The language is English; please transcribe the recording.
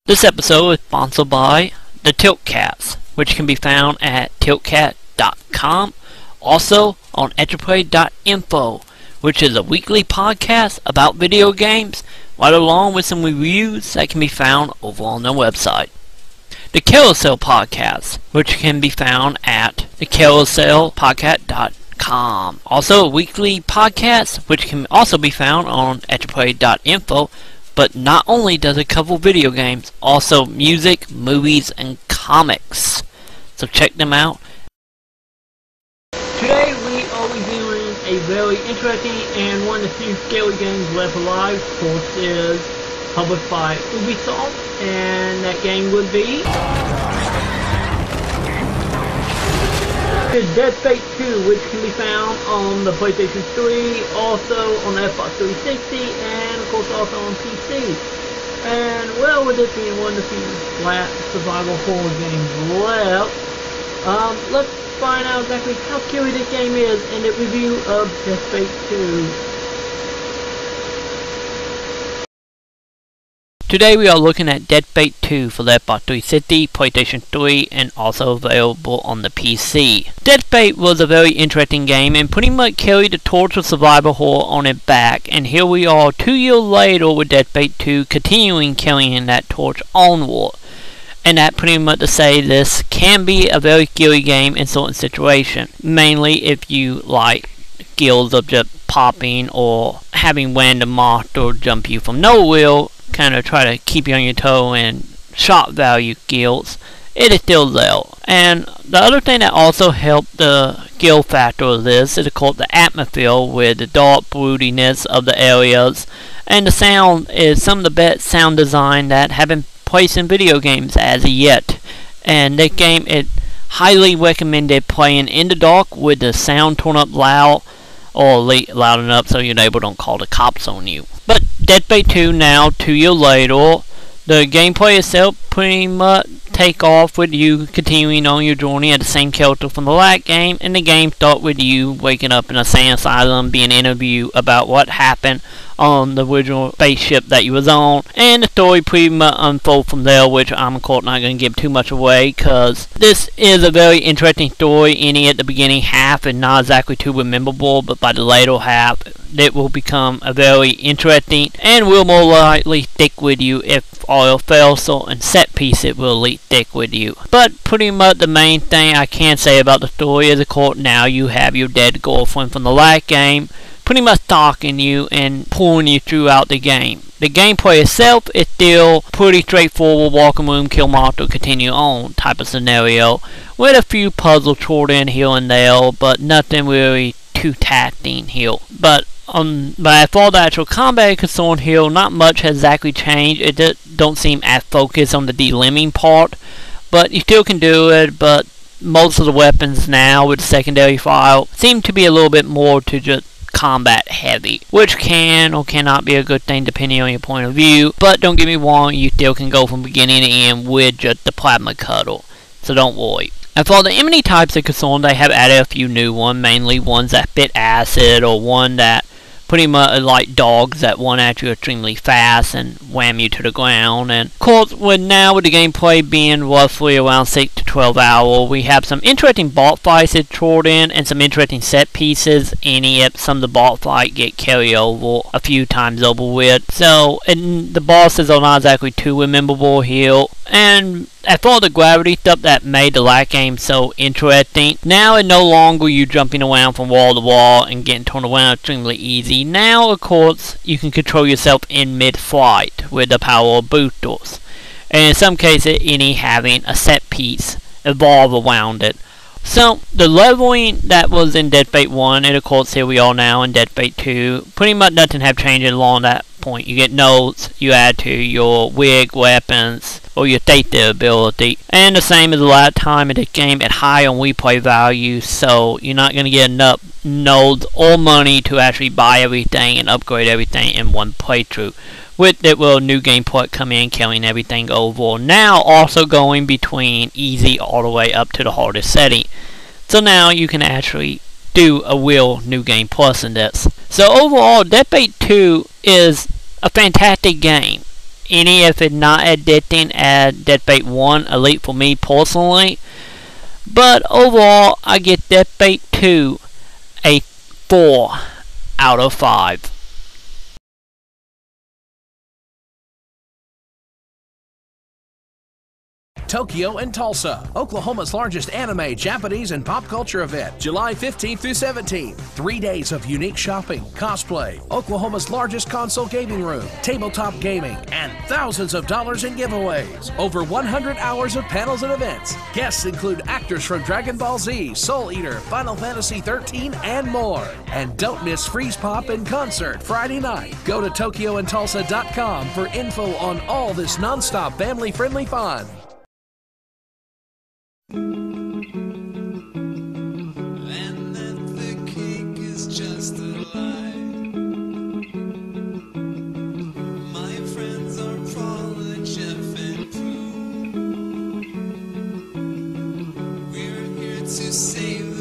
This episode is sponsored by the Tiltcast, which can be found at tiltcat.com, also on Enterplay.info, which is a weekly podcast about video games, right along with some reviews that can be found over on their website. The Carousel Podcast, which can be found at thecarouselpodcast.com. Also a weekly podcast, which can also be found on Enterplay.info. But not only does it cover video games, also music, movies, and comics. So check them out. Today we are reviewing a very interesting and one of the few scary games left alive. Of course, is published by Ubisoft, and that game would be Dead Space 2, which can be found on the PlayStation 3, also on the Xbox 360, and of course also on PC. And well, with it being one of the few flat survival horror games left, let's find out exactly how scary this game is in the review of Dead Space 2. Today we are looking at Dead Space 2 for the Xbox 360, PlayStation 3, and also available on the PC. Dead Space was a very interesting game and pretty much carried the torch of survival horror on its back, and here we are 2 years later with Dead Space 2 continuing carrying that torch onward. And that pretty much to say this can be a very scary game in certain situations, mainly if you like skills of just popping or having random monsters jump you from nowhere, kind of try to keep you on your toe, and shock value skills, it is still there. And the other thing that also helped the skill factor of this is of course the atmosphere with the dark broodiness of the areas, and the sound is some of the best sound design that have been placed in video games as of yet. And this game is highly recommended playing in the dark with the sound turned up loud, or loud enough so your neighbor don't call the cops on you. But Dead Space 2 now, 2 years later, the gameplay itself pretty much take off with you continuing on your journey as the same character from the last game, and the game starts with you waking up in a sane asylum, being interviewed about what happened on the original spaceship that you was on, and the story pretty much unfolds from there, which I'm of course not going to give too much away, because this is a very interesting story. Ending at the beginning half is not exactly too memorable, but by the later half it will become a very interesting and will more likely stick with you. If all fails, so in set piece it will stick with you. But pretty much the main thing I can say about the story is of course now you have your dead girlfriend from the last game pretty much stalking you and pulling you throughout the game. The gameplay itself is still pretty straightforward, walk a room, kill monster, continue on type of scenario, with a few puzzles thrown in here and there, but nothing really too taxing here. But as far as the actual combat is concerned here, not much has exactly changed. It just don't seem as focused on the delimbing part, but you still can do it. But most of the weapons now with the secondary file seem to be a little bit more to just combat heavy, which can or cannot be a good thing depending on your point of view. But don't get me wrong, you still can go from beginning to end with just the plasma cuddle, so don't worry. As for the enemy types are concerned, they have added a few new ones, mainly ones that spit acid, or one that pretty much like dogs that run at you extremely fast and wham you to the ground. And of course, with the gameplay being roughly around 6 to 12 hours, we have some interesting boss fights that thrown in and some interesting set pieces. Some of the boss fights get carried over a few times over with. So, and the bosses are not exactly too memorable here. And as for the gravity stuff that made the last game so interesting, now it's no longer you jumping around from wall to wall and getting turned around extremely easy. Now, of course, you can control yourself in mid-flight with the power of boosters, and in some cases, any having a set piece evolve around it. So, the leveling that was in Dead Space 1, and of course here we are now in Dead Space 2, pretty much nothing have changed along that point. You get notes you add to your wig, weapons, or your safety ability. And the same as the last time in this game, at high on replay value, so you're not going to get enough nodes or money to actually buy everything and upgrade everything in one playthrough. With it will new gameplay come in, carrying everything over. Now also going between easy all the way up to the hardest setting. So now you can actually do a real new game plus in this. So overall, Dead Space 2 is a fantastic game. any if it's not addicting as Deadbait 1 Elite for me personally. But overall, I get Deadbait 2 a 4 out of 5. Tokyo and Tulsa, Oklahoma's largest anime, Japanese, and pop culture event, July 15th through 17th. 3 days of unique shopping, cosplay, Oklahoma's largest console gaming room, tabletop gaming, and thousands of dollars in giveaways. Over 100 hours of panels and events. Guests include actors from Dragon Ball Z, Soul Eater, Final Fantasy 13, and more. And don't miss Freeze Pop in concert Friday night. Go to TokyoandTulsa.com for info on all this non-stop family-friendly fun. And that the cake is just a lie. My friends are Paula, Jeff, and Prue. We're here to save